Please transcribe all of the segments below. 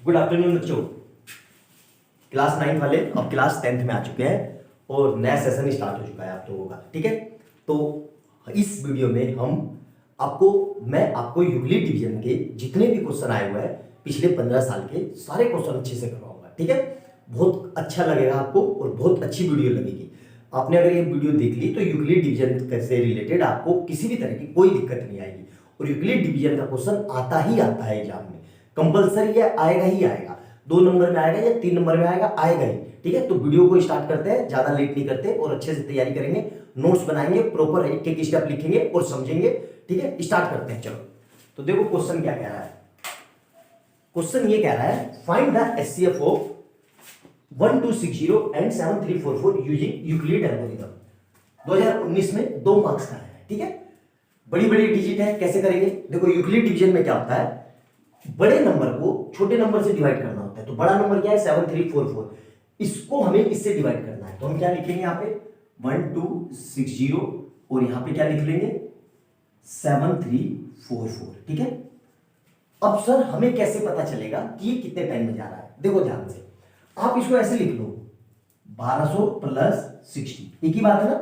Good afternoon बच्चों। Class 9 वाले अब क्लास 10th में आ चुके हैं और नया सेशन स्टार्ट हो चुका है आप लोगों का। ठीक है, तो इस वीडियो में मैं आपको यूक्लिड डिवीजन के जितने भी क्वेश्चन आए हुए हैं पिछले 15 साल के सारे क्वेश्चन अच्छे से करवाऊंगा। ठीक है, बहुत अच्छा लगेगा आपको और बहुत अच्छी वीडियो लगेगी। आपने अगर ये वीडियो देख ली तो यूक्लिड डिवीजन से रिलेटेड आपको किसी भी तरह की कोई दिक्कत नहीं आएगी और यूक्लिड डिवीजन का क्वेश्चन आता है एग्जाम में, कंपलसरी है, आएगा ही आएगा। 2 नंबर में आएगा या 3 नंबर में आएगा ही। ठीक है, तो वीडियो को स्टार्ट करते हैं, ज्यादा लेट नहीं करते और अच्छे से तैयारी करेंगे, नोट्स बनाएंगे, प्रॉपर एक एक स्टेप लिखेंगे और समझेंगे। ठीक है, स्टार्ट करते हैं। चलो तो देखो क्वेश्चन क्या कह रहा है। क्वेश्चन ये कह रहा है find the HCF of 1260 and 7344 using Euclid algorithm. 2019 में 2 मार्क्स का है। ठीक है, बड़ी बड़ी डिजिट है, कैसे करेंगे? देखो यूक्लिड डिवीजन में क्या होता है, बड़े नंबर को छोटे नंबर से डिवाइड करना होता है। तो बड़ा नंबर क्या है 7344, इसको हमें इससे डिवाइड करना है। तो हम क्या लिखेंगे यहाँ पे 1260 और यहाँ पे क्या लिख लेंगे 7344। ठीक है, अब सर हमें कैसे पता चलेगा कि ये कितने टाइम में जा रहा है? देखो ध्यान से, आप इसको ऐसे लिख लो 1200 प्लस 60, एक ही बात है ना।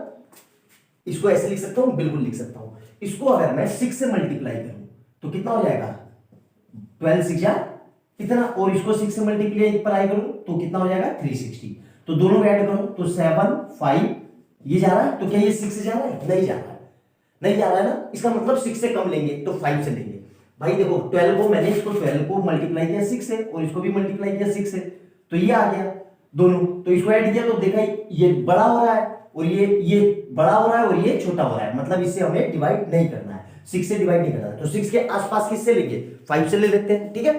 इसको ऐसे लिख सकता हूं, बिल्कुल लिख सकता हूं। इसको अगर मैं 6 से मल्टीप्लाई करूं तो कितना हो जाएगा 12 6 कितना, और इसको 6 से मल्टीप्लाई करूं तो कितना हो जाएगा 360। तो दोनों को ऐड करो तो 7 5, ये जा रहा है। तो क्या ये 6 से जा रहा है? नहीं जा रहा है, नहीं जा रहा है ना। इसका मतलब 6 से कम लेंगे तो 5 से लेंगे। भाई देखो 12 को मैंने इसको 12 को मल्टीप्लाई किया 6 से और इसको भी मल्टीप्लाई किया 6 से, तो ये आ गया दोनों। तो इसको ऐड किया तो देखा ये बड़ा हो रहा है और ये बड़ा हो रहा है और ये छोटा हो रहा है, मतलब इसे हमें डिवाइड नहीं करना है, 6 से डिवाइड नहीं करना है। तो 6 के आसपास किससे लेंगे? 5 से ले लेते हैं। ठीक है,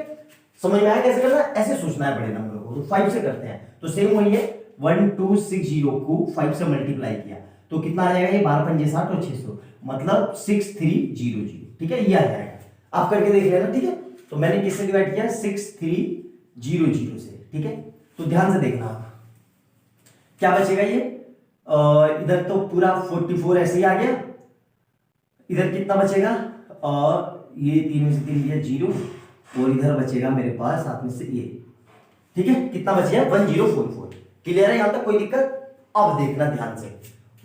समझ में आया कैसे करना है? ऐसे सोचना है बड़े नंबर को, तो 5 से करते हैं। तो सेम वही है, 1260 को 5 से मल्टीप्लाई किया तो कितना आ जाएगा? ये 12 5 60 और 600, मतलब 6300। ठीक है, ये आ जाएगा, आप करके देख लेना। ठीक है, तो मैंने किससे डिवाइड किया? 6300 से। ठीक है, तो ध्यान से देखना आप क्या बचेगा। ये इधर तो पूरा 44 ऐसे ही आ गया, इधर कितना बचेगा? ये 3 में से 3 गया 0 और इधर बचेगा मेरे पास साथ में से ये। ठीक है, कितना बचेगा 1044। क्लियर है यहां तक? कोई दिक्कत? अब देखना ध्यान से,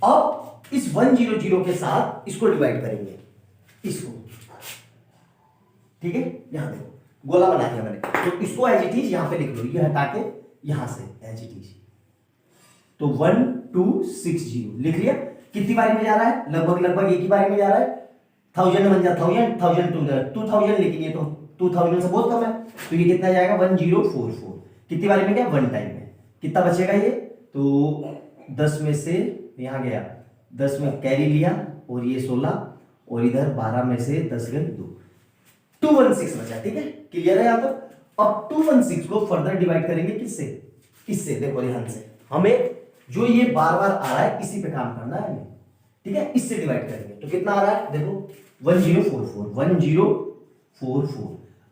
अब इस 100 के साथ इसको डिवाइड करेंगे, इसको। ठीक है, यहां देखो गोला बना दिया मैंने, तो इसको एज इट इज यहां पे लिख लो, ये हटा के यहां से एज इट इज। तो 1260 लिख लिया। कितनी बारी में जा रहा है? लगभग एक ही बारी में जा रहा है। 1000 बन जाता, 1000 2000, लेकिन ये तो 2000 से बहुत कम है, तो ये कितना जाएगा 1044। कितनी बारी में? क्या 1 टाइम में। कितना बचेगा ये? तो 10 में से यहां गया, 10 में कैरी लिया और ये 16 और इधर 12 में से 10 गए 2, 216 बचा। ठीक है, क्लियर है यहां तक? अब 216 को फर्दर डिवाइड करेंगे किससे? इससे। देखो ध्यान से, हमें जो ये बार बार आ रहा है इसी पे काम करना है हमें। ठीक है, इससे डिवाइड करेंगे तो कितना आ रहा है? देखो 1044।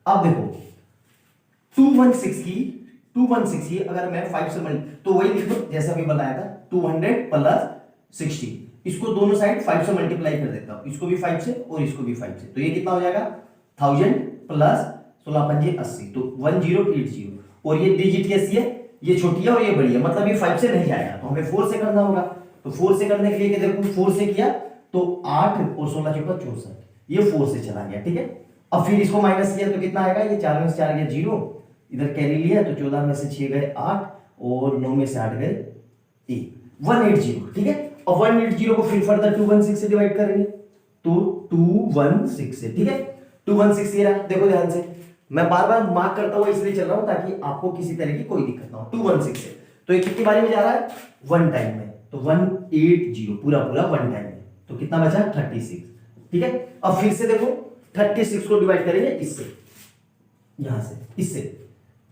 अब देखो 216 की अगर मैं 5 से तो वही लिख दो जैसा भी बताया था, 200 प्लस 60। इसको दोनों साइड 5 से मल्टीप्लाई कर देता हूं, इसको भी 5 से और इसको भी 5 से। तो ये कितना हो जाएगा 1000 प्लस 16 5 80, तो 1080। और ये डिजिट कैसी है? ये छोटी है और ये बड़ी है, मतलब ये 5 से नहीं जाएगा, तो हमें 4 से करना होगा। तो 4 से करने के लिए देखो 4 से किया तो 8 और 16 चौका 64, ये 4 से चला गया। ठीक है, अब फिर इसको माइनस किया तो कितना आएगा? ये 4 में से 4 गया 0, इधर कैरी लिया तो 14 में से 6 गए 8 और 9 में से 8 गए 1, 180। ठीक है, अब 180 को फिर फर्दर 216 से डिवाइड करेंगे तो 216 से। ठीक है, 216 ये रहा। देखो ध्यान से, मैं बार बार मार्क करता हुआ इसलिए चल रहा हूं ताकि आपको किसी तरह की कोई दिक्कत ना हो। 216 से तो ये कितनी बारी में जा रहा है? 1 टाइम में, तो 180 पूरा 1 टाइम में, तो कितना बचा 36। ठीक है, अब फिर से देखो 36 को डिवाइड करेंगे इससे, यहां से इससे,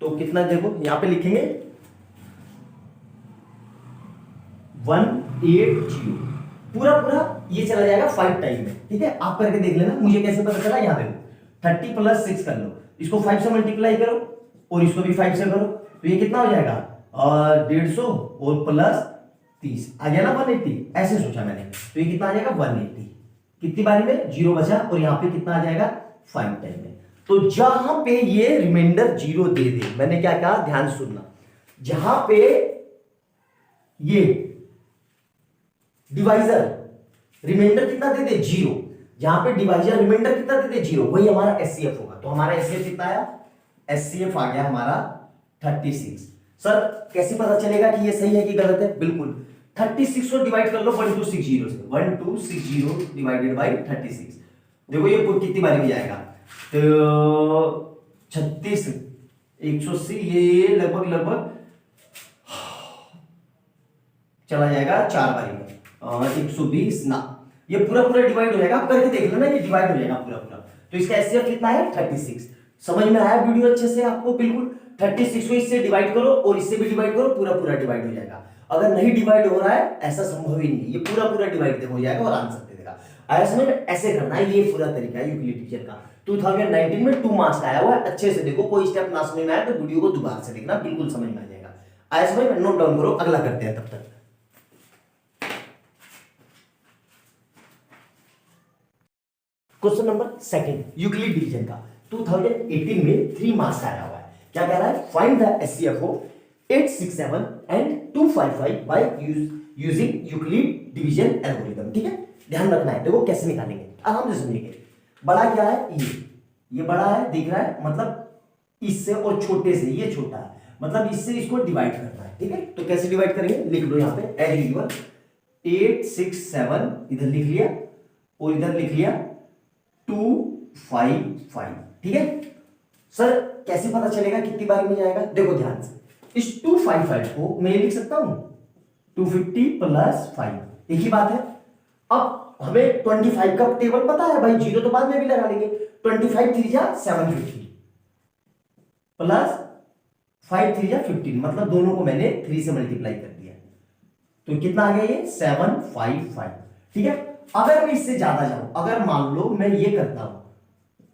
तो कितना देखो यहां पे लिखेंगे 180 पूरा ये चला जाएगा 5 टाइम में। ठीक है, आप करके देख लेना, मुझे कैसे पता चला? यहां देखो 30 प्लस 6 कर लो, इसको 5 से मल्टीप्लाई करो और इसको भी 5 से करो, तो ये कितना हो जाएगा 150 और प्लस 30 आ गया ना 180। ऐसे सोचा मैंने, तो ये कितना आ जाएगा 180। कितनी बारी में? 0 बचा और यहाँ पे कितना आ जाएगा 5 टाइम में। तो जहां पे ये रिमाइंडर 0 दे दे, मैंने क्या कहा ध्यान सुनना, जहां पे ये डिवाइजर रिमाइंडर कितना दे दे 0, जहां पे डिवाइजर रिमाइंडर कितना दे दे 0, वही हमारा एचसीएफ होगा। तो हमारा एचसीएफ कितना आया, एचसीएफ आ गया हमारा 36। सर कैसे पता चलेगा कि ये सही है कि गलत है? बिल्कुल 36 को डिवाइड कर लो 1260 से, 1260 डिवाइडेड बाई 36। देखो ये कितनी बारी में जाएगा, तो 36 180, ये लगभग लगभग चला जाएगा 4 बारी में, 120 ना, ये पूरा पूरा डिवाइड हो जाएगा। आप करके देख लो ना, ये डिवाइड हो जाएगा पूरा पूरा। तो इसका एचसीएफ कितना है 36। समझ में आया वीडियो अच्छे से आपको? बिल्कुल 36 को इससे डिवाइड करो और इससे भी डिवाइड करो, पूरा पूरा डिवाइड हो जाएगा। अगर नहीं डिवाइड हो रहा है, ऐसा संभव ही नहीं, ये पूरा पूरा डिवाइड हो जाएगा और आंसर दे देगा। आया समझ में? ऐसे करना है, ये पूरा तरीका है यूक्लिड डिवीजन का। 2019 में 2 मार्क्स का आया हुआ है, अच्छे से देखो, कोई स्टेप ना समझ में आया तो वीडियो को दोबारा से देखना, बिल्कुल समझ में आ जाएगा। आया समझ में? नोट डाउन करो, अगला करते हैं तब तक। क्वेश्चन नंबर 2 यूक्लिड डिवीजन का 2018 में 3 मार्क्स आया हुआ है। क्या कह रहा है? Find the HCF of 867 and 255 by using Euclid division algorithm. ठीक है, ध्यान रखना है। देखो कैसे निकालेंगे, आराम से समझेंगे। बड़ा क्या है? ये बड़ा है, दिख रहा है, मतलब इससे, और छोटे से ये छोटा है, मतलब इससे इसको डिवाइड करना है। ठीक है, तो कैसे डिवाइड करेंगे लिख लो यहाँ पे एज यूजुअल, 867 इधर लिख लिया और इधर लिख लिया 255। ठीक है सर, कैसे पता चलेगा कितनी बारी में जाएगा? देखो ध्यान से, इस 255 को मैं लिख सकता हूं 250 प्लस 5, एक ही बात है। अब हमें 25 का टेबल पता है भाई, 0 तो बाद में भी लगा लेंगे। 25 3 जा 750 प्लस 5 3 जा 15, मतलब दोनों को मैंने 3 से मल्टीप्लाई कर दिया, तो कितना आ गया ये 755। ठीक है, अगर मैं इससे ज्यादा जाऊं, अगर मान लो मैं ये करता हूं,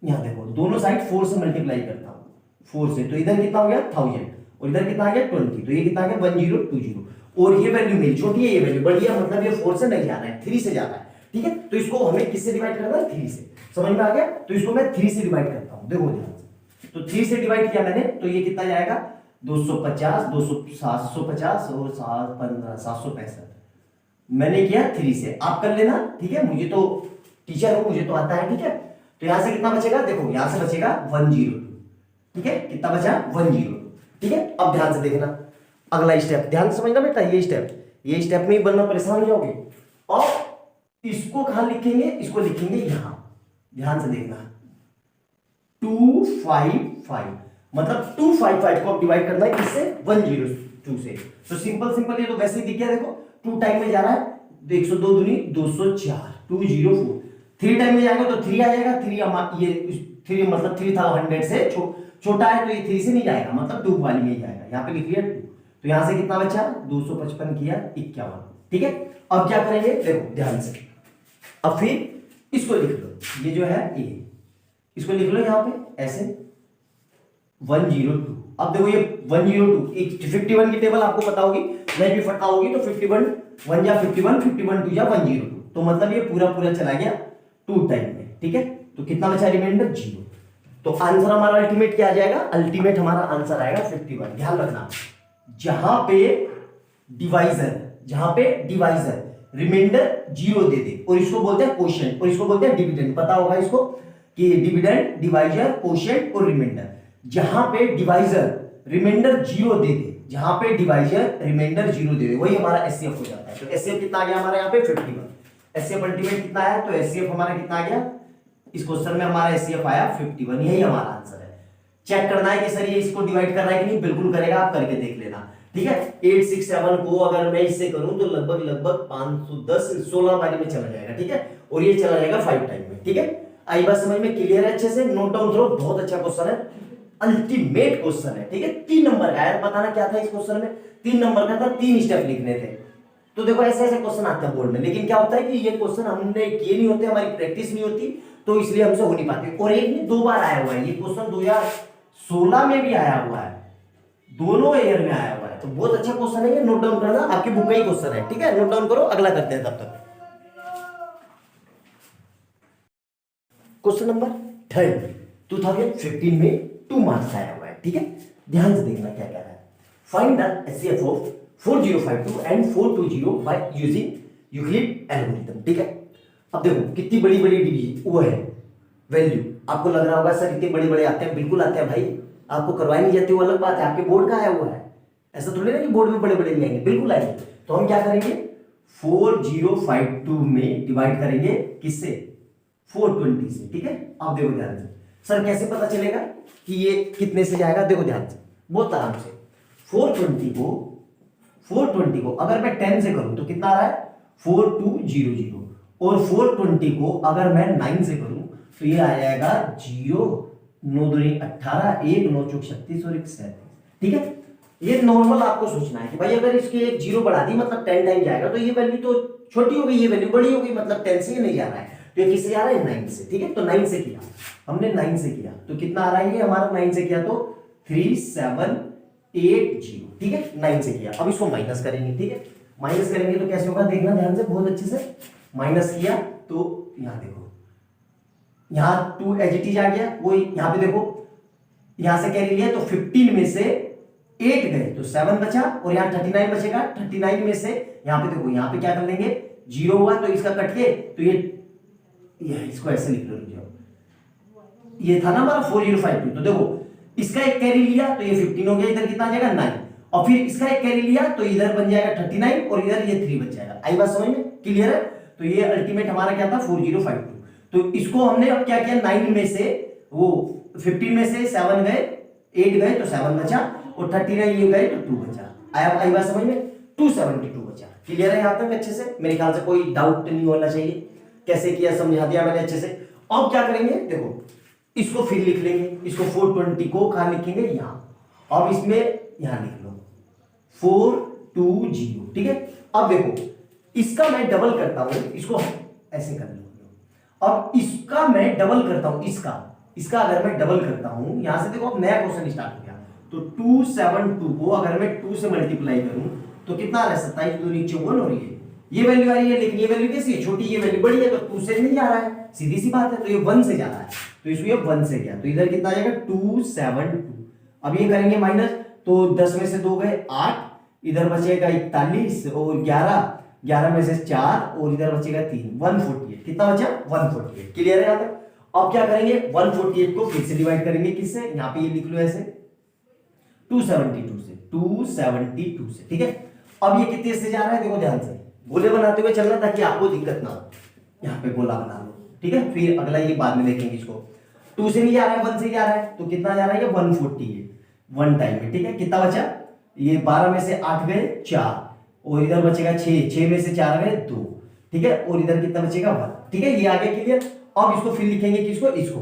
यहां देखो दोनों साइड 4 से मल्टीप्लाई करता हूं, 4 से, तो इधर कितना हो गया 1000 और इधर कितना आ गया 20, तो ये कितना आ गया 1020, और ये वैल्यू मेरी छोटी है, ये वैल्यू बड़ी है, मतलब ये 4 से नहीं जा रहा है, 3 से जा रहा है। ठीक है, तो इसको हमें किससे डिवाइड करना है? 3 से। समझ में आ गया? तो इसको मैं 3 से डिवाइड करता हूं, देखो ध्यान से, तो 3 से डिवाइड किया मैंने, तो ये कितना जाएगा 250, 750 और 715 765। मैंने किया 3 से, आप कर लेना। ठीक है, मुझे तो टीचर हूं, मुझे तो आता है। ठीक है, तो यहां से कितना बचेगा? देखो यहां से बचेगा 102। ठीक है, कितना बचा 102। ठीक है, अब ध्यान से देखना अगला स्टेप, ध्यान से समझना बेटा, ये स्टेप में ही बनना परेशान हो जाओगे। और इसको कहां लिखेंगे? इसको लिखेंगे यहां, ध्यान से देखना 255, मतलब 255 को अब डिवाइड करना है किससे? 102 से। तो सिंपल ये तो वैसे ही दिख गया, देखो 2 टाइम में जा रहा है, 102 दूनी 204, 204, 3 टाइम में जाएगा तो 3 आ जाएगा, 3 ये 3 मतलब 3000 से छोटा है, तो ये 3 से नहीं जाएगा, मतलब 2 वाली में ही जाएगा। यहाँ पे लिख लिया 2, तो यहां से कितना बचा 255 किया 51। ठीक है, अब क्या करेंगे? देखो ध्यान से, अब फिर इसको लिख लो, ये जो है ये, इसको लिख लो यहाँ पे ऐसे 102। अब देखो ये 102, 51 की टेबल आपको पता होगी, नहीं भी पता होगी तो 51 1 या 51, 51 2 या 102, तो मतलब ये पूरा पूरा चला गया 2 टाइम में। ठीक है, तो कितना बचा रिमाइंडर 0, तो आंसर हमारा अल्टीमेट क्या आ जाएगा? अल्टीमेट हमारा आंसर आएगा 51। ध्यान रखना, जहां पे डिवाइजर रिमाइंडर 0 दे दे, और इसको बोलते हैं क्वोशिएंट, और इसको बोलते हैं डिविडेंड, पता होगा इसको कि डिविडेंड, डिवाइजर, क्वोशिएंट और रिमाइंडर। जहां पे डिवाइजर रिमाइंडर 0 दे दे, जहां पे डिवाइजर रिमाइंडर 0 दे दे, वही हमारा एचसीएफ हो जाता है। तो एचसीएफ कितना आ गया हमारा यहाँ पे 51। एचसीएफ अल्टीमेट कितना है? तो एचसीएफ हमारा कितना आ गया? इस क्वेश्चन में हमारा एचसीएफ आया 51, यही हमारा आंसर है। चेक करना है कि सर ये इसको डिवाइड कर रहा है कि नहीं, बिल्कुल करेगा, आप करके देख लेना। ठीक है, 867 को अगर मैं इससे करूं तो लगभग 510 16 बारी में चला जाएगा। ठीक है, और ये चला जाएगा 5 टाइम में। ठीक है, आई बात समझ में? क्लियर है? अच्छे से नोट डाउन करो, बहुत अच्छा क्वेश्चन है, अल्टीमेट क्वेश्चन है। ठीक है, 3 नंबर का है, बताना क्या था इस क्वेश्चन में? 3 नंबर का था, 3 स्टेप लिखने थे। तो देखो ऐसे ऐसे क्वेश्चन आते हैं बोर्ड में, लेकिन क्या होता है कि ये क्वेश्चन हमने किए नहीं होते, हमारी प्रैक्टिस नहीं होती, तो इसलिए हमसे हो नहीं पाती। और एक नहीं 2 बार आया हुआ है ये क्वेश्चन, 2016 में भी आया हुआ है, दोनों ईयर में आया हुआ है, तो बहुत अच्छा क्वेश्चन है ये, नोट डाउन करना, आपकी बुक का ही क्वेश्चन है। ठीक है, नोट डाउन करो, अगला करते हैं तब तक। क्वेश्चन नंबर 3 2015 में 2 मार्क्स आया हुआ है, ठीक है। ध्यान से देखना क्या कह रहा है। Find the HCF of 4052 and 420 by using Euclid algorithm, ठीक है। अब देखो कितनी बड़ी बड़ी डिवीजन वो है वैल्यू। आपको लग रहा होगा सर इतने बड़े बड़े आते हैं, बिल्कुल आते हैं भाई, आपको करवाई नहीं जाती वो अलग बात है, आपके बोर्ड का आया हुआ है, ऐसा थोड़ी ना कि बोर्ड में बड़े बड़े नहीं आएंगे, बिल्कुल आएंगे। तो हम क्या करेंगे 4052 में डिवाइड करेंगे किससे 420 से, ठीक है। अब देखो ध्यान से, सर कैसे पता चलेगा कि ये कितने से जाएगा, देखो ध्यान से बहुत आराम से। 420 को अगर मैं 10 से करूं तो कितना आ रहा है 4200, और 420 को अगर मैं 9 से करूं तो ये आ जाएगा 0 9 दूनी 18 1 9 चौक 36 और 1 37, ठीक है। ये नॉर्मल आपको सोचना है कि भाई अगर इसके एक 0 बढ़ा दी मतलब 10 टाइम जाएगा तो ये वैल्यू तो छोटी हो गई, ये वैल्यू बड़ी हो गई, मतलब 10 से ये नहीं जा रहा है, तो ये किससे जा रहा है 9 से, ठीक है। तो 9 से किया हमने, 9 से किया तो कितना आ रहा है ये हमारा, 9 से किया तो 3780, ठीक है। 9 से किया, अब इसको माइनस करेंगे, ठीक है। माइनस करेंगे तो कैसे होगा देखना ध्यान से बहुत अच्छे से। माइनस किया तो यहां देखो, यहां 2 एज इट इज आ गया, वो यहां पे देखो यहां से कैरी लिया तो 15 में से 8 गए तो 7 बचा, और यहां 39 बचेगा, 39 में से यहां पे देखो यहां पे क्या कर लेंगे 0 हुआ तो इसका कट के तो ये इसको ऐसे लिख लो, ये था ना हमारा 4052, तो देखो इसका एक कैरी लिया तो ये 15 हो गया, इधर कितना आ जाएगा 9, और फिर इसका एक कैरी लिया तो इधर बन जाएगा 39 और इधर ये 3 बच जाएगा। आई बात समझ में, क्लियर है। तो ये अल्टीमेट हमारा क्या था 4052। तो इसको हमने अब क्या किया 9 में से वो 15 में से 7 गए 8 गए तो 7 बचा, और 39 ये गए तो 2 बचा। आया आई बात समझ में, 272 बचा। क्लियर है यहां तक अच्छे से, मेरे ख्याल से कोई डाउट नहीं होना चाहिए। कैसे किया समझा दिया मैंने अच्छे से। अब क्या करेंगे देखो इसको फिर लिख लेंगे, इसको 420 को कहां लिखेंगे यहां, अब इसमें यहां लिख लो 420, ठीक है। अब देखो इसका मैं डबल करता हूं, इसको ऐसे कर लो, अब इसका मैं डबल करता हूं, इसका अगर मैं डबल करता हूं यहां से देखो अब नया क्वेश्चन स्टार्ट हो गया, तो 272 को अगर मैं 2 से मल्टीप्लाई करूं तो कितना आ रहा है 27 दूनी 54 हो रही है, ये वैल्यू आ रही है, लेकिन ये वैल्यू कैसी है छोटी, ये वैल्यू बड़ी है, तो 2 से नहीं जा रहा है, सीधी सी बात है, तो ये 1 से जा रहा है, तो इसको ये 1 से गया तो इधर कितना आ जाएगा 272। अब ये करेंगे माइनस, तो 10 में से 2 गए 8, इधर बचेगा 41 और 11 में से 4 और इधर बचेगा 3, 148, कितना बचा 148। क्लियर है यहां तक। अब क्या करेंगे 148 को फिर से डिवाइड करेंगे किससे, यहां पे ये लिख लो ऐसे 272 से, ठीक है। अब ये कितने से जा रहा है देखो ध्यान से, गोले बनाते हुए चलना ताकि आपको दिक्कत ना हो, यहां पे गोला बना लो, ठीक है। फिर अगला ये बाद में देखेंगे, इसको 2 से नहीं जा रहा है 1 से जा रहा है, तो कितना जा रहा है ये 148 वन टाइम में, ठीक है। कितना बचा, ये 12 में से 8 गए 4, और इधर बचेगा 6 में से 4 गए 2, ठीक है, और इधर कितना बचेगा 1, ठीक है। ये आगे क्लियर। अब इसको फिर लिखेंगे किसको, इसको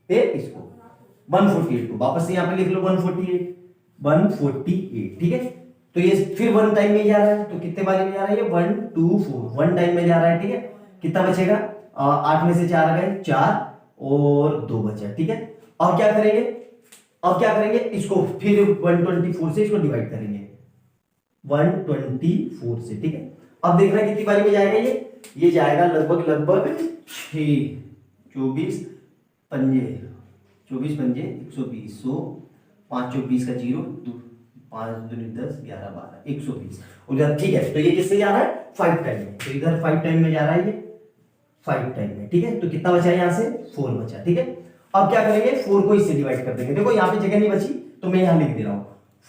148 को वापस से यहां पे लिख लो 148, ठीक है। तो ये फिर 1 टाइम में जा रहा है, तो कितने बारी में जा रहा है ये 1 2 4 1 टाइम में जा रहा है, ठीक है। कितना बचेगा 8 में से 4 गए 4 और 2 बचा, ठीक है। अब क्या करेंगे इसको फिर 124 से इसको डिवाइड करेंगे 124 से, ठीक है। अब देखना कितनी बारी में जाएगा ये जाएगा लगभग 6 24 पंजे 120 100 5 24 का 0 5 2 10 11 12 120 उधर, ठीक है। तो ये किससे जा रहा है 5 टाइम में, तो इधर 5 टाइम में जा रहा है ये 5 टाइम में, ठीक है। तो कितना बचा यहां से 4 बचा, ठीक है। अब क्या करेंगे 4 को इससे डिवाइड कर देंगे, देखो यहां पे जगह नहीं बची तो मैं यहां लिख दे रहा हूं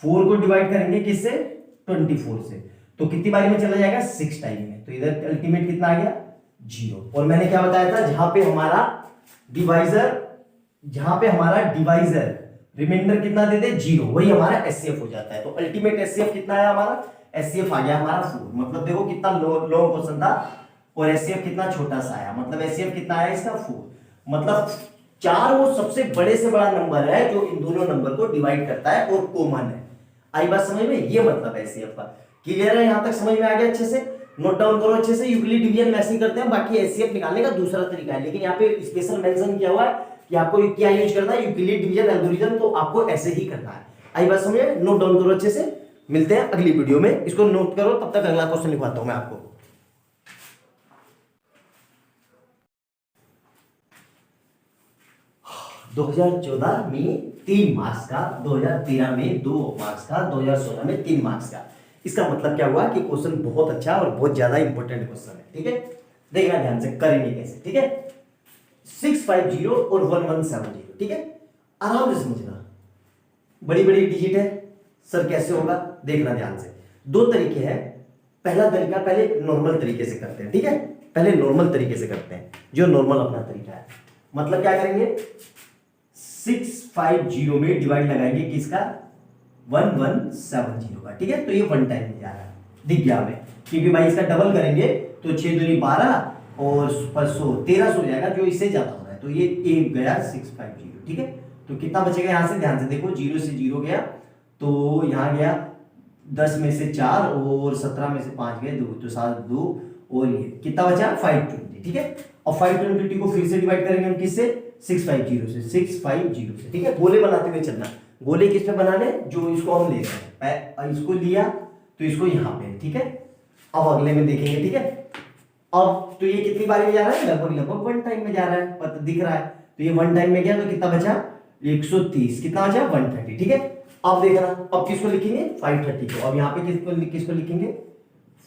4 को डिवाइड करेंगे किससे 24 से, तो कितनी बारी में चला जाएगा 6 टाइम में, तो इधर अल्टीमेट कितना आ गया 0। और मैंने क्या बताया था जहां पे हमारा डिवाइजर रिमाइंडर कितना देते 0, वही हमारा एचसीएफ हो जाता है। तो अल्टीमेट एचसीएफ कितना है हमारा, एचसीएफ आ गया हमारा 4, मतलब देखो कितना लॉन्ग क्वेश्चन था और एचसीएफ कितना छोटा सा आया, मतलब एचसीएफ कितना आया इसका 4, मतलब 4 वो सबसे बड़े से बड़ा नंबर है जो इन दोनों नंबर को डिवाइड करता है और कॉमन है। आई बात समझ में, ये मतलब एचसीएफ का। क्लियर है यहां तक, समझ में आ गया अच्छे से, नोट डाउन करो अच्छे से। यूक्लिड डिवीजन में ऐसे ही करते हैं, बाकी एचसीएफ निकालने का दूसरा तरीका है, लेकिन यहाँ पे स्पेशल मेंशन किया हुआ है कि आपको क्या यूज करना है, यूक्लिड डिवीजन एल्गोरिथम, तो आपको ऐसे ही करना है। आई बात समझ में, नोट डाउन करो अच्छे से। मिलते हैं अगली वीडियो में, इसको नोट करो, तब तक अगला क्वेश्चन लिखवाता हूं मैं आपको। 2014 में 3 मार्क्स का, 2013 में 2 मार्क्स का, 2016 में 3 मार्क्स का। इसका मतलब क्या हुआ कि क्वेश्चन बहुत अच्छा और बहुत ज्यादा इंपॉर्टेंट क्वेश्चन है। ठीक है, देखना ध्यान से करेंगे कैसे। ठीक है, 650 और 1170। ठीक है, आराम से समझना, बड़ी बड़ी डिजिट है सर, कैसे होगा देखना ध्यान से। 2 तरीके हैं। पहला तरीका पहले नॉर्मल तरीके से करते हैं। ठीक है, पहले नॉर्मल तरीके से करते हैं, जो नॉर्मल अपना तरीका है। मतलब क्या करेंगे, 650 में डिवाइड लगाएंगे किसका, 1170 का। ठीक है, तो ये 1 टाइम में जा रहा है, दिख गया हमें, क्योंकि भाई इसका डबल करेंगे तो 6 दूनी 12 और 1300 हो जाएगा, जो इससे ज्यादा हो रहा है। तो ये एक गया 650। ठीक है, तो कितना बचेगा यहां से, ध्यान से देखो, 0 से 0 गया, तो यहां गया 10 में से 4 और 17 में से 5 गए 2, तो 7 2 और ये कितना बचा 520। ठीक है, और 520 को फिर से डिवाइड करेंगे हम किससे, 650 से, 650 से। ठीक है, गोले बनाते हुए चलना। गोले किस पे बनाने, जो इसको हम ले रहे हैं, इसको लिया तो इसको यहां पे। ठीक है, अब अगले में देखेंगे। ठीक है, अब तो ये कितनी बारी में जा रहा है, लगभग 1 टाइम में जा रहा है, पता दिख रहा है। तो ये 1 टाइम में गया तो कितना बचा 130, कितना बचा 130। ठीक है, अब देखना, अब किसको लिखेंगे 530 को, अब यहाँ पे किसको लिखेंगे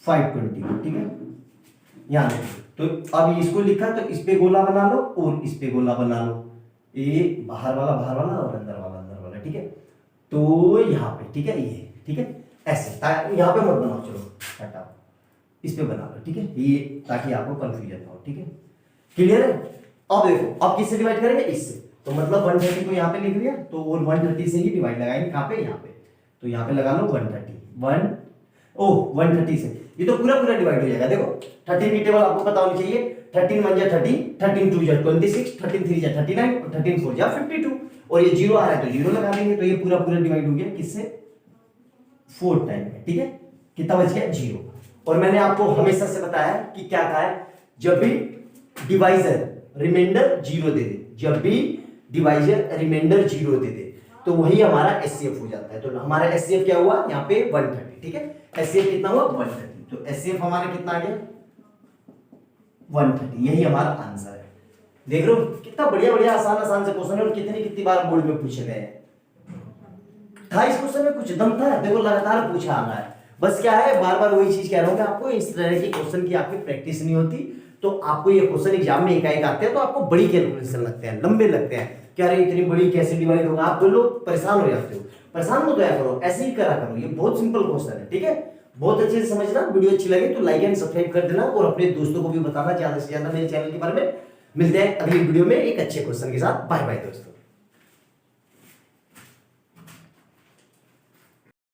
520 को। ठीक है, यहाँ तो अब इसको लिखा तो इस पे गोला बना लो और इस पे गोला बना लो, ये बाहर वाला और अंदर वाला। ठीक है, तो यहाँ पे, ठीक है, ये ठीक है, ऐसे यहाँ पे मत बनाओ, चलो हटाओ, इस पे बना लो। ठीक है, ये ताकि आपको कंफ्यूजन ना हो। ठीक है, क्लियर है। अब देखो, अब किससे डिवाइड करेंगे, इससे, तो मतलब 130 को यहाँ पे लिख लिया, तो और 130 से ही डिवाइड लगाएंगे, कहाँ पे, यहाँ पे, तो यहाँ पे लगा लो 130 से, ये तो पूरा डिवाइड हो जाएगा। देखो 13 की टेबल आपको पता होनी चाहिए, 13 1 जा 30, 13 2 जा 26, 13 3 जा 39 और 13 4 जा 52, और ये 0 आ रहा है तो 0 लगा देंगे, तो ये पूरा डिवाइड हो गया किससे, 4 टाइम में। ठीक है, कितना बच गया 0। और मैंने आपको हमेशा से बताया कि क्या कहा है, जब भी डिवाइजर रिमाइंडर 0 दे दे, जब भी डिवाइजर रिमाइंडर 0 दे दे, तो वही हमारा एचसीएफ हो जाता है। तो हमारा एचसीएफ क्या हुआ यहाँ पे 130। ठीक है, एचसीएफ कितना हुआ 130, तो एचसीएफ हमारा कितना आ गया 130, यही हमारा आंसर है। देख रहे हो कितना बढ़िया आसान से क्वेश्चन है, और कितनी बार बोर्ड में पूछे गए हैं। था इस क्वेश्चन में कुछ दम था, देखो लगातार पूछा आ रहा है। बस क्या है, बार वही चीज कह रहा हूं कि आपको इस तरह के क्वेश्चन की आपकी प्रैक्टिस नहीं होती, तो आपको ये क्वेश्चन एग्जाम में एकाएक आते हैं तो आपको बड़ी कैलकुलेशन लगते हैं, लंबे लगते हैं, क्या रे इतनी बड़ी कैसे डिवाइड होगा, आप तो लोग परेशान हो जाते हो। परेशान मत होया करो, ऐसे ही करा करो, ये बहुत सिंपल क्वेश्चन है। ठीक है, बहुत अच्छे से समझना। वीडियो अच्छी लगे तो लाइक एंड सब्सक्राइब कर देना, और अपने दोस्तों को भी बताना ज्यादा से ज्यादा मेरे चैनल के बारे में। मिलते हैं अगली वीडियो में एक अच्छे क्वेश्चन के साथ। बाय बाय दोस्तों।